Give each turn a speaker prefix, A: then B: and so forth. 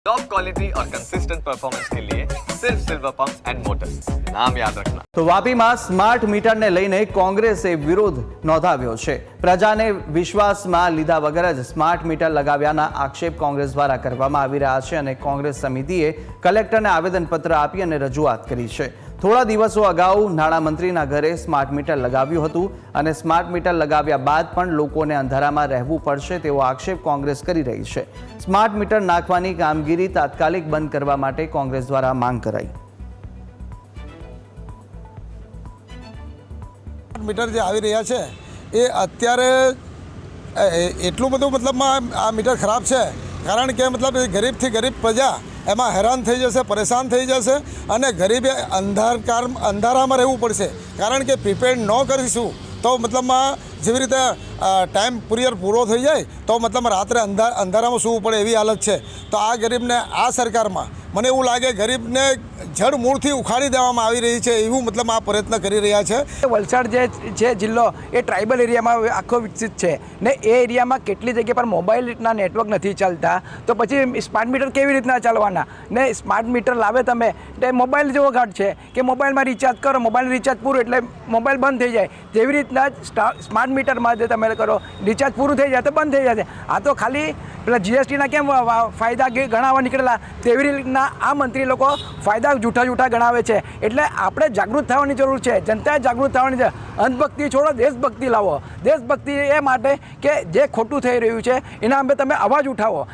A: Top quality और consistent performance के लिए सिर्फ सिल्वर पंप्स एंड मोटर्स, नाम याद रखना।
B: તો વાપીમાં સ્માર્ટ મીટરને લઈને કોંગ્રેસે વિરોધ નોંધાવ્યો છે। પ્રજાને વિશ્વાસમાં લીધા વગર જ સ્માર્ટ મીટર લગાવ્યાના આક્ષેપ કોંગ્રેસ દ્વારા કરવામાં આવી રહ્યા છે અને કોંગ્રેસ સમિતિએ કલેક્ટરને આવેદનપત્ર આપી અને રજૂઆત કરી છે। થોડા દિવસો અગાઉ નાણામંત્રીના ઘરે સ્માર્ટ મીટર લગાવ્યું હતું અને સ્માર્ટ મીટર લગાવ્યા બાદ પણ લોકોને અંધારામાં રહેવું પડશે તેવો આક્ષેપ કોંગ્રેસ કરી રહી છે। સ્માર્ટ મીટર નાખવાની કામગીરી તાત્કાલિક બંધ કરવા માટે કોંગ્રેસ દ્વારા માંગ કરાઈ।
C: મીટર જે આવી રહ્યા છે એ અત્યારે એટલું બધું મતલબમાં આ મીટર ખરાબ છે, કારણ કે મતલબ ગરીબથી ગરીબ પ્રજા એમાં હેરાન થઈ જશે, પરેશાન થઈ જશે અને ગરીબે અંધારામાં રહેવું પડશે, કારણ કે પ્રીપેડ ન કરીશું તો મતલબમાં જેવી રીતે ટાઈમ પીરિયડ પૂરો થઈ જાય તો મતલબ રાત્રે અંધારામાં સૂવું પડે એવી હાલત છે। તો આ ગરીબને આ સરકારમાં મને એવું લાગે ગરીબને જડ મૂળથી ઉખાડી દેવામાં આવી રહી છે એવું મતલબ આ પ્રયત્ન કરી રહ્યા છે।
D: વલસાડ જે છે જિલ્લો એ ટ્રાઇબલ એરિયામાં આખો વિકસિત છે ને એ એરિયામાં કેટલી જગ્યા પર મોબાઈલના નેટવર્ક નથી ચાલતા, તો પછી સ્માર્ટ મીટર કેવી રીતના ચાલવાના ને? સ્માર્ટ મીટર લાવે તમે એટલે મોબાઈલ જેવો ઘાટ છે કે મોબાઈલમાં રિચાર્જ કરો, મોબાઈલ રિચાર્જ પૂરું એટલે મોબાઈલ બંધ થઈ જાય, જેવી રીતના સ્માર્ટ મીટરમાં જે તમે કરો રિચાર્જ પૂરું થઈ જાય તો બંધ થઈ જશે। આ તો ખાલી પેલા જીએસટીના કેમ ફાયદા ગણાવવા નીકળેલા તેવી રીતના આ મંત્રી લોકો ફાયદા જૂઠા ગણાવે છે। એટલે આપણે જાગૃત થવાની જરૂર છે, જનતાએ જાગૃત થવાની છે। અંધભક્તિ છોડો, દેશભક્તિ લાવો। દેશભક્તિ એ માટે કે જે ખોટું થઈ રહ્યું છે એના અંગે તમે અવાજ ઉઠાવો